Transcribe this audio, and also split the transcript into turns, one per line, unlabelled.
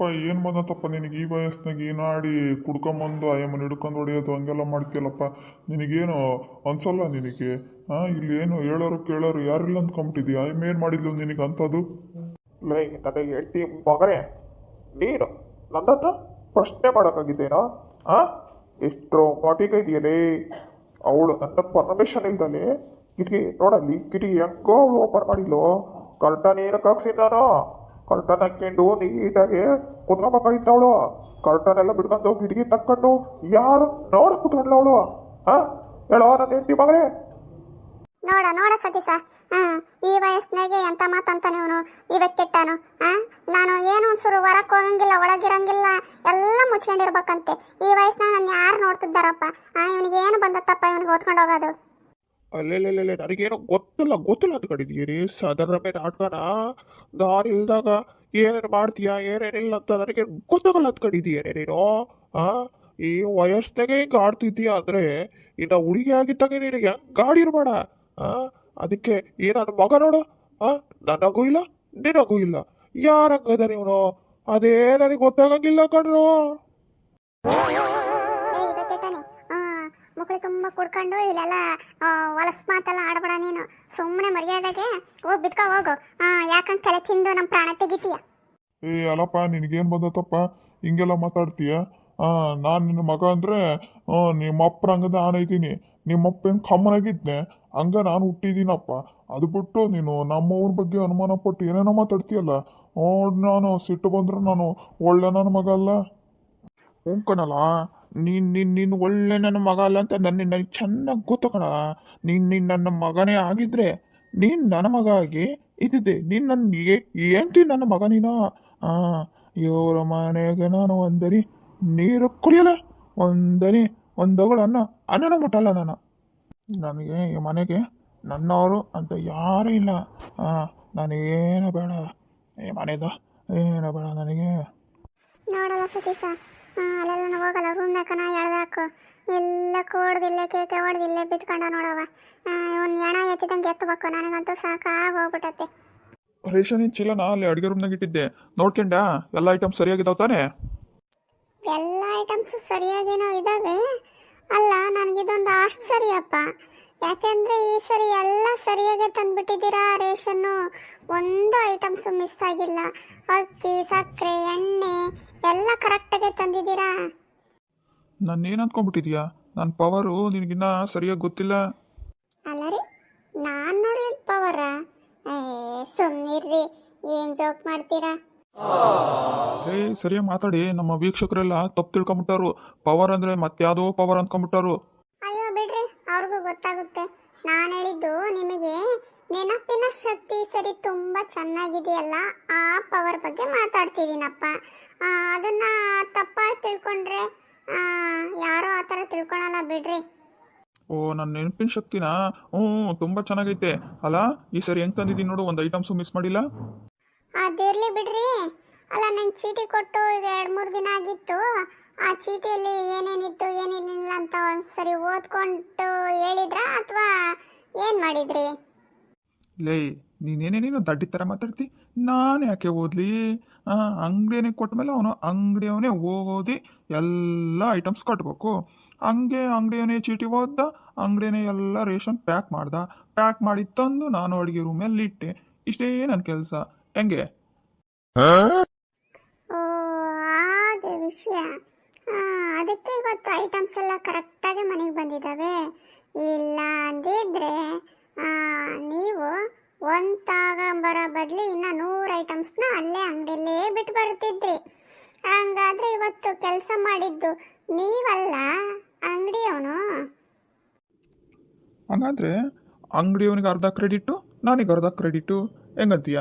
ಅಲ್ಲಪ್ಪ ಏನು ಬಂದತ್ತಪ್ಪ ನಿನಗೆ ಈ ವಯಸ್ಸಿನಾಗ ಏನಾಡಿ ಕುಡ್ಕೊಂಬಂದು ಅಯ್ಯಮ್ಮನ ಹಿಡ್ಕೊಂಡು ಹೊಡೆಯೋದು ಹಂಗೆಲ್ಲ ಮಾಡ್ತೀಯಲ್ಲಪ್ಪ. ನಿನಗೇನು ಅನ್ಸಲ್ಲ ನಿನಗೆ? ಇಲ್ಲಿ ಏನು ಹೇಳೋರು ಕೇಳೋರು ಯಾರಿಲ್ಲ ಅಂದ್ಕೊಂಬಿಟ್ಟಿದ್ಯಾ? ಅಯ್ಯಮ್ಮ ಏನು ಮಾಡಿದ್ಲು ನಿನಗೆ ಅಂಥದ್ದು?
ಲೈ ನನಗೆ ಹೇಳ್ತಿ ಮಗನೇ, ನೀನು ನನ್ನನ್ನು ಪ್ರಶ್ನೆ ಮಾಡೋಕ್ಕಾಗಿದ್ದೇನಾ? ಎಷ್ಟೋ ಮಟ್ಟಿಗೆ ಇದೆಯಲೇ ಅವಳು ನನ್ನ ಪರ್ಮಿಷನ್ ಇಲ್ದಲೆ ಕಿಟಕಿ ನೋಡಲ್ಲಿ, ಕಿಟಕಿ ಹೆಂಗೋ ಅವಳು ಓಪನ್ ಮಾಡಿದ್ಲು. ಕರ್ಟನ್ ಏನಕ್ಕೆ ಹಾಕ್ಸಿದ್ದಾನೋ? ಕರ್ಟನ್ ಹಾಕ್ಕೊಂಡು ನೀಟಾಗಿ ಕುತ್ಕೊಬೇಕಾಗಿತ್ತು ಅವಳು. ಕರ್ಟನ್ ಎಲ್ಲ ಬಿಡ್ಕೊಂಡು ಕಿಟಕಿ ತಕ್ಕೊಂಡು ಯಾರು ನೋಡ ಕುತ್ಕೊಂಡ್ಲ ಅವಳು? ಹೇಳೋ ನನ್ನ ಹೆಂಡತಿ ಮಗನೇ.
ನೋಡ ಸತೀಶ, ಈ ವಯಸ್ಸಿನಾಗೆ ಎಂತ ಮಾತಂತಾನೆ ಇವನು, ಇವತ್ತು ಕೆಟ್ಟಾನು. ನಾನು ಏನು ಒಂದ್ಸರು ಹೊರಕ್ಕೆ ಹೋಗಂಗಿಲ್ಲ, ಒಳಗಿರಂಗಿಲ್ಲ, ಎಲ್ಲ ಮುಚ್ಕೊಂಡಿರ್ಬೇಕಂತೆ. ಈ ವಯಸ್ಸಿನಾಗ ನಾನು ಯಾರು ನೋಡ್ತಿದ್ದಾರಪ್ಪ? ಇವನಿಗೆ ಏನು ಬಂದತ್ತಪ್ಪ ಇವನಿಗೆ ಓದ್ಕೊಂಡು ಹೋಗೋದು?
ಅಲ್ಲೆಲ್ಲೆಲ್ಲೆ ನನಗೇನೋ ಗೊತ್ತಿಲ್ಲ ಅಂತ ಕಡಿದೀರಿ. ಸಾಧಾರಣ ಮೇಲೆ ಆಡ್ತಾನ ನಾನು ಇಲ್ದಾಗ ಏನೇನು ಮಾಡ್ತೀಯಾ ಏನೇನಿಲ್ಲ ಅಂತ ನನಗೆ ಗೊತ್ತಾಗಲ್ಲ ಅಂತ ಕಡಿದೀಯೇ ನೀನು. ಈ ವಯಸ್ಸಿನಾಗೆ ಹಿಂಗೆ ಆಡ್ತಿದ್ದೀಯಾ ಅಂದರೆ ಇನ್ನು ಹುಡುಗಿ ಆಗಿದ್ದಾಗ ನಿನಗೆ ಗಾಡಿ ಇರಬೇಡ. ಅದಕ್ಕೆ ಈ ನನ್ನ ಮಗ ನೋಡು, ನನಗೂ ಇಲ್ಲ ನಿನಗೂ ಇಲ್ಲ, ಯಾರಂಗದ ಇವನು ಅದೇ ನನಗೆ ಗೊತ್ತಾಗಂಗಿಲ್ಲ ಕಣ್ರು.
ಮಕ್ಕಳು ತುಂಬ ಕುಡ್ಕೊಂಡು ಇಲ್ಲೆಲ್ಲ ಹೊಲಸು ಮಾತೆಲ್ಲ ಆಡಬೇಡ ನೀನು. ಸುಮ್ಮನೆ ಮರ್ಯಾದೆಗೆ ಹೋಗಿ ಬಿತ್ಕೊ ಹೋಗು. ಯಾಕಂತ ತಲೆ ತಿಂದು ನಮ್ಮ ಪ್ರಾಣ ತೆಗಿತೀಯ?
ಅಲ್ಲಪ್ಪ ನಿನಗೇನು ಬಂದತ್ತಪ್ಪ ಹಿಂಗೆಲ್ಲ ಮಾತಾಡ್ತೀಯ? ನಾನು ನಿನ್ನ ಮಗ ಅಂದರೆ ನಿಮ್ಮ ಅಪ್ಪನ ಹಂಗದ ನಾನೈತೀನಿ. ನಿಮ್ಮಪ್ಪ ಏನು ಕಮ್ಮನಾಗಿದ್ನೆ ಹಂಗ ನಾನು ಹುಟ್ಟಿದ್ದೀನಪ್ಪ. ಅದು ಬಿಟ್ಟು ನೀನು ನಮ್ಮವ್ರ ಬಗ್ಗೆ ಅನುಮಾನ ಪಟ್ಟು ಏನೇನೋ ಮಾತಾಡ್ತೀಯಲ್ಲ. ನಾನು ಸಿಟ್ಟು ಬಂದ್ರೆ ನಾನು ಒಳ್ಳೆ ನನ್ನ ಮಗ ಅಲ್ಲ.
ಕಣಲ್ಲ, ನೀನು ಒಳ್ಳೆ ನನ್ನ ಮಗ ಅಲ್ಲ ಅಂತ ನನಗೆ ಚೆನ್ನಾಗಿ ಗೊತ್ತು ಕಣ. ನೀನು ನನ್ನ ಮಗನೇ ಆಗಿದ್ರೆ ನೀನು ನನ್ನ ಮಗ ಆಗಿ ಇದ್ದಿದ್ದೆ. ನೀನು ನನಗೆ ಏಂತಿ ನನ್ನ ಮಗ ನೀನು. ಇವರ ಮನೆಗೆ ನಾನು ಒಂದರಿ ನೀರು ಕುಡಿಯಲ್ಲ, ಒಂದೊಗಳು ಅನ್ನನ ಮುಟ್ಟಲ್ಲ ನಾನು. ನನಗೆ ಈ ಮನೆಗೆ ನನ್ನವರು ಅಂತ ಯಾರೂ ಇಲ್ಲ. ನನಗೇನು ಬೇಡ, ಈ ಮನೆದ ಏನು ಬೇಡ ನನಗೆ.
ನೋಡಲ್ಲ ಸತೀಶ, ಅಲ್ಲೆಲ್ಲ ಹೋಗಲ್ಲ, ರೂಮ್ನಾಕನ ಎಳ್ದಾಕು, ಎಲ್ಲ ಕೋಡ್ದಿಲ್ಲ, ಕೇಕೆ ಹೊಡೆದಿಲ್ಲ, ಬಿತ್ಕೊಂಡ ನೋಡವ. ಇವನು ಎಣ ಎತ್ತಿದಂಗೆ ಎತ್ತಬೇಕು. ನನಗಂತೂ ಸಾಕಾಗಿ ಹೋಗ್ಬಿಟ್ಟತ್ತೆ.
ರೇಷನ್ ಚೀಲನ ಅಲ್ಲಿ ಅಡುಗೆ ರೂಮ್ನಾಗ ಇಟ್ಟಿದ್ದೆ, ನೋಡ್ಕೊಂಡ ಎಲ್ಲ ಐಟಮ್ ಸರಿಯಾಗಿದ್ದಾವ ತಾನೆ?
ಎಲ್ಲ ಐಟಮ್ಸು ಸರಿಯಾಗೇನೋ ಇದ್ದಾವೆ. ಅಲ್ಲ, ನನಗಿದೊಂದು ಆಶ್ಚರ್ಯಪ್ಪ. ಯಾಕೆಂದರೆ ಈ ಸರಿ ಎಲ್ಲ ಸರಿಯಾಗಿ ತಂದುಬಿಟ್ಟಿದ್ದೀರಾ ರೇಷನ್ನು. ಒಂದು ಐಟಮ್ಸು ಮಿಸ್ ಆಗಿಲ್ಲ. ಅಕ್ಕಿ, ಸಕ್ಕರೆ, ಎಣ್ಣೆ ಎಲ್ಲ ಕರೆಕ್ಟಾಗಿ ತಂದಿದ್ದೀರಾ.
ನಾನೇನು ಅಂದ್ಕೊಂಡ್ಬಿಟ್ಟಿದ್ಯಾ? ನನ್ನ ಪವರು ನಿನಗಿನ್ನ ಸರಿಯಾಗಿ ಗೊತ್ತಿಲ್ಲ.
ಅಲ್ಲ ರೀ, ನಾನು ನೋಡ್ಲಿಲ್ಲ ಪವರ. ಸುಮ್ಮನಿರ್ರಿ, ಏನು ಜೋಕ್ ಮಾಡ್ತೀರಾ?
ಸರಿಯಾಗಿ ಮಾತಾಡಿ. ನಮ್ಮ ವೀಕ್ಷಕರೆಲ್ಲ ತಪ್ಪು ತಿಳ್ಕೊಂಬಿಟ್ಟಾರು. ಪವರ್ ಅಂದರೆ ಮತ್ತೆ ಯಾವುದೋ ಪವರ್ ಅಂದ್ಕೊಂಬಿಟ್ಟಾರು.
ಅಯ್ಯೋ ಬಿಡ್ರಿ, ಅವ್ರಿಗೂ ಗೊತ್ತಾಗುತ್ತೆ. ನಾನು ಹೇಳಿದ್ದು ನಿಮಗೆ ನೆನಪಿನ ಶಕ್ತಿ ಸರಿ ತುಂಬ ಚೆನ್ನಾಗಿದೆಯಲ್ಲ, ಆ ಪವರ್ ಬಗ್ಗೆ ಮಾತಾಡ್ತಿದ್ದೀನಪ್ಪ. ಅದನ್ನ ತಪ್ಪಾಗಿ ತಿಳ್ಕೊಂಡ್ರೆ ಯಾರೋ ಆ ಥರ ತಿಳ್ಕೊಳಲ್ಲ ಬಿಡ್ರಿ.
ಓ, ನನ್ನ ನೆನಪಿನ ಶಕ್ತಿನಾ? ತುಂಬ ಚೆನ್ನಾಗೈತೆ ಅಲ್ಲ. ಈ ಸರಿ ಹೆಂಗೆ ತಂದಿದ್ದೀನಿ ನೋಡು, ಒಂದು ಐಟಮ್ಸು ಮಿಸ್ ಮಾಡಿಲ್ಲ.
ಅದಿರಲಿ ಬಿಡ್ರಿ. ಅಲ್ಲ, ನಂಗೆ ಚೀಟಿ ಕೊಟ್ಟು ಈಗ 2-3 ದಿನ ಆಗಿತ್ತು. ಆ ಚೀಟಿಯಲ್ಲಿ ಏನೇನಿತ್ತು ಏನೇನಿಲ್ಲ ಅಂತ ಒಂದ್ಸರಿ ಓದ್ಕೊಂಡು ಹೇಳಿದ್ರಾ ಅಥವಾ ಏನು ಮಾಡಿದ್ರಿ?
ಲೇ, ನೀನೇನೇನೇನು ದಡ್ಡಿ ಥರ ಮಾತಾಡ್ತಿ. ನಾನು ಯಾಕೆ ಓದಲಿ? ಅಂಗಡಿಯೇ ಕೊಟ್ಟ ಮೇಲೆ ಅವನು ಅಂಗಡಿಯವನೇ ಓದಿ ಎಲ್ಲ ಐಟಮ್ಸ್ ಕಟ್ಬೇಕು. ಹಂಗೆ ಅಂಗಡಿಯವನೇ ಚೀಟಿ ಓದ್ದ, ಅಂಗಡಿಯೇ ಎಲ್ಲ ರೇಷನ್ ಪ್ಯಾಕ್ ಮಾಡಿ ತಂದು ನಾನು ಅಡುಗೆ ರೂಮಲ್ಲಿ ಇಟ್ಟೆ. ಇಷ್ಟೇ ನನ್ನ ಕೆಲಸ. ಹೆಂಗೆ?
ಓ, ಹಾಗೆ ವಿಷಯ. ಅದಕ್ಕೆ ಇವತ್ತು ಐಟಮ್ಸ್ ಎಲ್ಲ ಕರೆಕ್ಟಾಗಿ ಮನೆಗೆ ಬಂದಿದ್ದಾವೆ. ಇಲ್ಲ ಅಂದಿದ್ರೆ ನೀವು ಒಂದು ತಗೊಂಬರೋ ಬದಲು ಇನ್ನು 100 ಐಟಮ್ಸ್ನ ಅಲ್ಲೇ ಅಂಗಡಿಯಲ್ಲೇ ಬಿಟ್ಟು ಬರ್ತಿದ್ರಿ. ಹಂಗಾದ್ರೆ ಇವತ್ತು ಕೆಲಸ ಮಾಡಿದ್ದು ನೀವಲ್ಲ, ಅಂಗಡಿಯವನು.
ಹಂಗಾದ್ರೆ ಅಂಗಡಿಯವನಿಗೆ ಅರ್ಧ ಕ್ರೆಡಿಟು, ನನಗೆ ಅರ್ಧ ಕ್ರೆಡಿಟು, ಹೆಂಗಂತೀಯ?